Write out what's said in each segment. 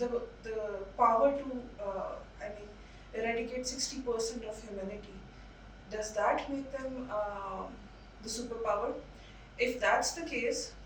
the power to eradicate 60% of humanity, does that make them the superpower? If that's the case,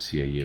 CIA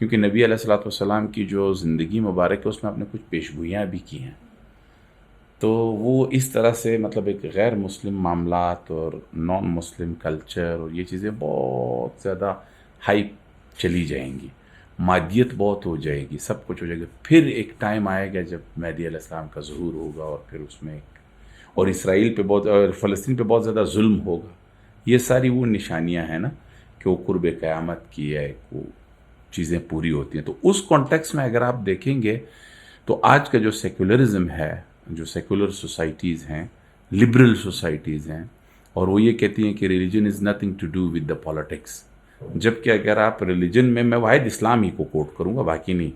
کیونکہ نبی علیہ الصلوۃ والسلام کی جو زندگی مبارک ہے اس میں آپ نے کچھ پیشگوئیاں بھی کی ہیں، تو وہ اس طرح سے مطلب ایک غیر مسلم معاملات اور نان مسلم کلچر اور یہ چیزیں بہت زیادہ ہائپ چلی جائیں گی، مادیت بہت ہو جائے گی، سب کچھ ہو جائے گا. پھر ایک ٹائم آئے گا جب مہدی علیہ السلام کا ظہور ہوگا، اور پھر اس میں اور اسرائیل پہ بہت اور فلسطین پہ بہت زیادہ ظلم ہوگا. یہ ساری وہ نشانیاں ہیں نا کہ وہ قرب قیامت کی ہے، وہ چیزیں پوری ہوتی ہیں. تو اس کانٹیکس میں اگر آپ دیکھیں گے تو آج کا جو سیکولرزم ہے، جو سیکولر سوسائٹیز ہیں، لبرل سوسائٹیز ہیں، اور وہ یہ کہتی ہیں کہ religion is nothing to do with the politics, جبکہ اگر آپ ریلیجن میں واحد اسلام ہی کو کوٹ کروں گا، باقی نہیں.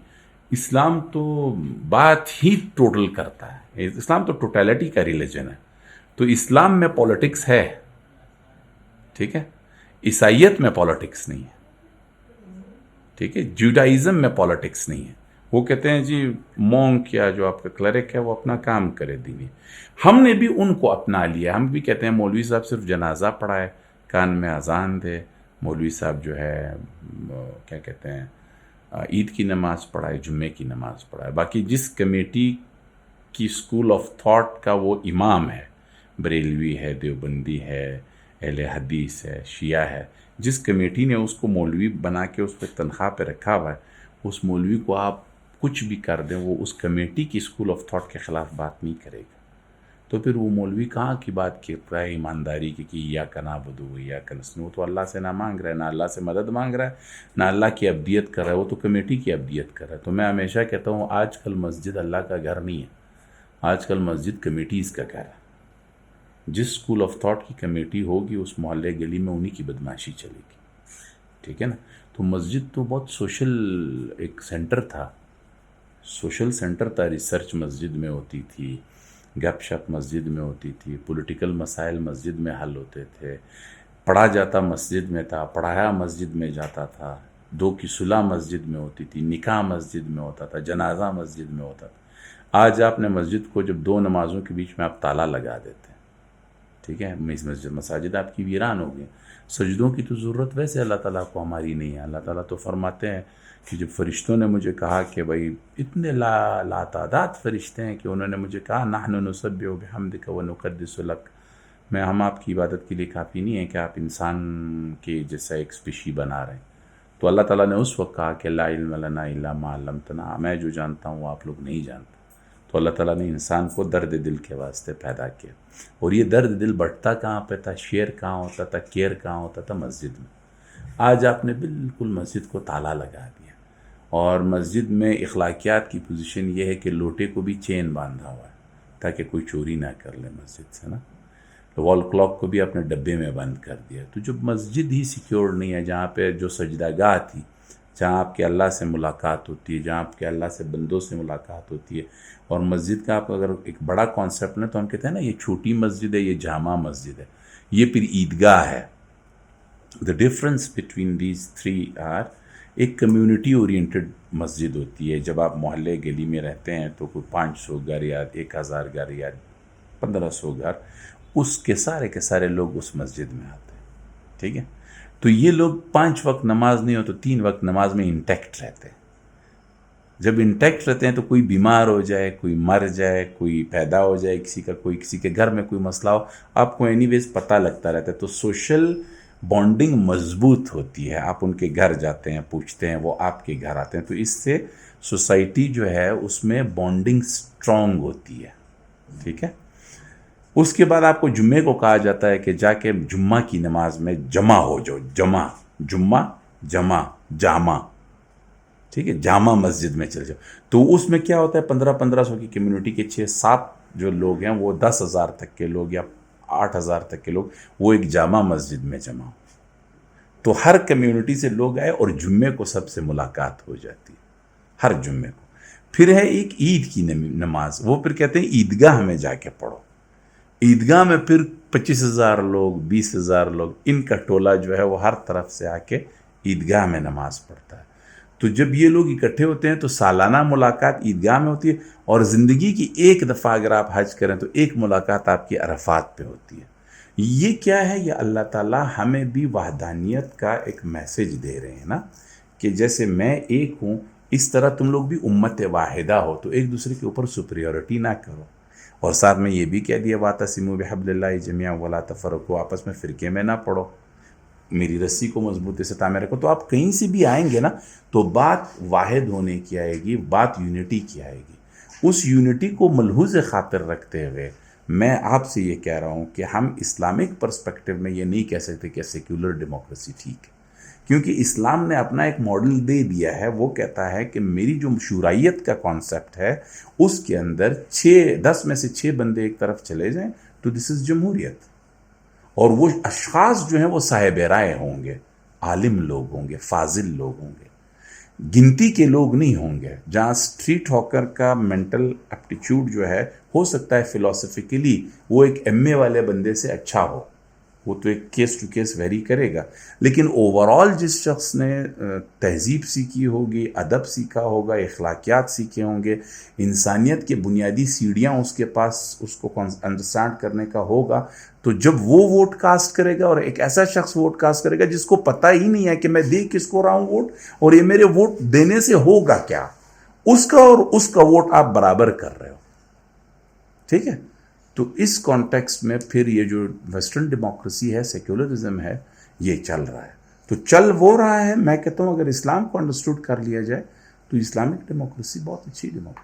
اسلام تو بات ہی ٹوٹل کرتا ہے، اسلام تو ٹوٹیلٹی کا ریلیجن ہے. تو اسلام میں پالیٹکس ہے، ٹھیک ہے، عیسائیت میں پالیٹکس نہیں ہے، ٹھیک ہے، جوڈائزم میں پالیٹکس نہیں ہے. وہ کہتے ہیں جی مونک یا جو آپ کا کلرک ہے وہ اپنا کام کرے دینی. ہم نے بھی ان کو اپنا لیا. ہم بھی کہتے ہیں مولوی صاحب صرف جنازہ پڑھائے، کان میں اذان دے، مولوی صاحب جو ہے کیا کہتے ہیں عید کی نماز پڑھائے، جمعے کی نماز پڑھائے. باقی جس کمیٹی کی اسکول آف تھاٹ کا وہ امام ہے، بریلوی ہے، دیوبندی ہے، اہل حدیث ہے، شیعہ ہے، جس کمیٹی نے اس کو مولوی بنا کے اس پہ تنخواہ پہ رکھا ہوا ہے، اس مولوی کو آپ کچھ بھی کر دیں وہ اس کمیٹی کی اسکول آف تھاٹ کے خلاف بات نہیں کرے گا. تو پھر وہ مولوی کہاں کی بات کرتا ہے ایمانداری کی کہ یا کنا بدو یا کنسن؟ وہ تو اللہ سے نہ مانگ رہا ہے، نہ اللہ سے مدد مانگ رہا ہے، نہ اللہ کی عبدیت کر رہا ہے، وہ تو کمیٹی کی عبدیت کر رہا ہے. تو میں ہمیشہ کہتا ہوں آج کل مسجد اللہ کا گھر نہیں ہے، آج کل مسجد کمیٹیز کا گھر ہے. جس اسکول آف تھاٹ کی کمیٹی ہوگی اس محلے گلی میں انہی کی بدماشی چلے گی، ٹھیک ہے نا. تو مسجد تو بہت سوشل ایک سینٹر تھا، سوشل سینٹر تھا. ریسرچ مسجد میں ہوتی تھی، گپ شپ مسجد میں ہوتی تھی، پولیٹیکل مسائل مسجد میں حل ہوتے تھے، پڑھا جاتا مسجد میں تھا، پڑھایا مسجد میں جاتا تھا، دو کی صلح مسجد میں ہوتی تھی، نکاح مسجد میں ہوتا تھا، جنازہ مسجد میں ہوتا تھا. آج آپ نے مسجد کو جب دو نمازوں کے بیچ میں آپ تالا لگا دیتے ہیں، ٹھیک ہے، مساجد آپ کی ویران ہو گئی. سجدوں کی تو ضرورت ویسے اللہ تعالیٰ کو ہماری نہیں ہے. اللہ تعالیٰ تو فرماتے ہیں کہ جب فرشتوں نے مجھے کہا کہ بھائی اتنے لاتعداد فرشتے ہیں کہ انہوں نے مجھے کہا نحن نسبح بحمدک ونقدس لک، ہم آپ کی عبادت کے لیے کافی نہیں ہے کہ آپ انسان کے جیسا ایک اسپیشی بنا رہے ہیں. تو اللہ تعالیٰ نے اس وقت کہا کہ لا علم لنا الا ما علمتنا، میں جو جانتا ہوں وہ آپ لوگ نہیں جانتے. تو اللہ تعالیٰ نے انسان کو درد دل کے واسطے پیدا کیا، اور یہ درد دل بڑھتا کہاں پہ تھا؟ شیئر کہاں ہوتا تھا؟ کیئر کہاں ہوتا تھا؟ مسجد میں. آج آپ نے بالکل مسجد کو تالا لگا دیا، اور مسجد میں اخلاقیات کی پوزیشن یہ ہے کہ لوٹے کو بھی چین باندھا ہوا ہے تاکہ کوئی چوری نہ کر لے مسجد سے نا. وال کلاک کو بھی آپ نے ڈبے میں بند کر دیا. تو جب مسجد ہی سیکیور نہیں ہے، جہاں پہ جو سجدہ گاہ تھی، جہاں آپ کے اللہ سے ملاقات ہوتی ہے، جہاں آپ کے اللہ سے بندوں سے ملاقات ہوتی ہے. اور مسجد کا آپ اگر ایک بڑا کانسیپٹ لیں تو ہم کہتے ہیں نا یہ چھوٹی مسجد ہے، یہ جامع مسجد ہے، یہ پھر عیدگاہ ہے. The difference between these three are ایک کمیونٹی اورینٹڈ مسجد ہوتی ہے. جب آپ محلے گلی میں رہتے ہیں تو کوئی 500 گھر یا 1000 گھر یا 1500 گھر، اس کے سارے لوگ اس مسجد میں آتے ہیں، ٹھیک ہے. تو یہ لوگ 5 وقت نماز نہیں ہو تو 3 وقت نماز میں انٹیکٹ رہتے ہیں. جب انٹیکٹ رہتے ہیں تو کوئی بیمار ہو جائے، کوئی مر جائے، کوئی پیدا ہو جائے کسی کا، کوئی کسی کے گھر میں کوئی مسئلہ ہو، آپ کو اینی ویز پتہ لگتا رہتا ہے. تو سوشل بانڈنگ مضبوط ہوتی ہے. آپ ان کے گھر جاتے ہیں، پوچھتے ہیں، وہ آپ کے گھر آتے ہیں. تو اس سے سوسائٹی جو ہے اس میں بانڈنگ سٹرونگ ہوتی ہے، ٹھیک ہے. اس کے بعد آپ کو جمعے کو کہا جاتا ہے کہ جا کے جمعہ کی نماز میں جمع ہو جاؤ. جمعہ جامع، ٹھیک ہے، جامع مسجد میں چل جاؤ. تو اس میں کیا ہوتا ہے، 1500 کی کمیونٹی کے 6-7 جو لوگ ہیں، وہ 10,000 تک کے لوگ یا 8,000 تک کے لوگ، وہ ایک جامع مسجد میں جمع ہو. تو ہر کمیونٹی سے لوگ آئے اور جمعے کو سب سے ملاقات ہو جاتی ہے، ہر جمعے کو. پھر ہے ایک عید کی نماز، وہ پھر کہتے ہیں عیدگاہ میں جا کے پڑھو. عیدگاہ میں پھر 25,000 لوگ، 20,000 لوگ، ان کا ٹولہ جو ہے وہ ہر طرف سے آ کے عیدگاہ میں نماز پڑھتا ہے. تو جب یہ لوگ اکٹھے ہوتے ہیں تو سالانہ ملاقات عیدگاہ میں ہوتی ہے، اور زندگی کی ایک دفعہ اگر آپ حج کریں تو ایک ملاقات آپ کی عرفات پہ ہوتی ہے. یہ کیا ہے؟ یہ اللہ تعالیٰ ہمیں بھی وحدانیت کا ایک میسج دے رہے ہیں نا، کہ جیسے میں ایک ہوں اس طرح تم لوگ بھی امت واحدہ ہو، تو ایک دوسرے کے اوپر سپریورٹی نہ کرو. اور ساتھ میں یہ بھی کہہ دیا واعتصموا بحبل اللہ جميعا ولا تفرقوا، آپس میں فرقے میں نہ پڑو، میری رسی کو مضبوطی سے تامے رکھو. تو آپ کہیں سے بھی آئیں گے نا تو بات واحد ہونے کی آئے گی، بات یونٹی کی آئے گی. اس یونٹی کو ملحوظ خاطر رکھتے ہوئے میں آپ سے یہ کہہ رہا ہوں کہ ہم اسلامک پرسپیکٹو میں یہ نہیں کہہ سکتے کہ سیکولر ڈیموکریسی ٹھیک ہے، کیونکہ اسلام نے اپنا ایک ماڈل دے دیا ہے. وہ کہتا ہے کہ میری جو شورائیت کا کانسیپٹ ہے اس کے اندر 10 میں سے 6 بندے ایک طرف چلے جائیں تو دس از جمہوریت. اور وہ اشخاص جو ہیں وہ صاحب رائے ہوں گے، عالم لوگ ہوں گے، فاضل لوگ ہوں گے، گنتی کے لوگ نہیں ہوں گے. جہاں اسٹریٹ ہاکر کا مینٹل ایپٹیچیوڈ جو ہے ہو سکتا ہے فلاسفیکلی وہ ایک ایم اے والے بندے سے اچھا ہو، وہ تو ایک کیس ٹو کیس ویری کرے گا، لیکن اوورال جس شخص نے تہذیب سیکھی ہوگی، ادب سیکھا ہوگا، اخلاقیات سیکھے ہوں گے، انسانیت کے بنیادی سیڑھیاں اس کے پاس اس کو انڈرسٹینڈ کرنے کا ہوگا، تو جب وہ ووٹ کاسٹ کرے گا، اور ایک ایسا شخص ووٹ کاسٹ کرے گا جس کو پتہ ہی نہیں ہے کہ میں دے کس کو رہا ہوں ووٹ، اور یہ میرے ووٹ دینے سے ہوگا کیا، اس کا اور اس کا ووٹ آپ برابر کر رہے ہو. ٹھیک ہے. تو اس کانٹیکسٹ میں پھر یہ جو ویسٹرن ڈیموکریسی ہے، سیکولرزم ہے، یہ چل رہا ہے. تو چل وہ رہا ہے. میں کہتا ہوں اگر اسلام کو انڈرسٹوڈ کر لیا جائے تو اسلامک ڈیموکریسی بہت اچھی ڈیموکریسی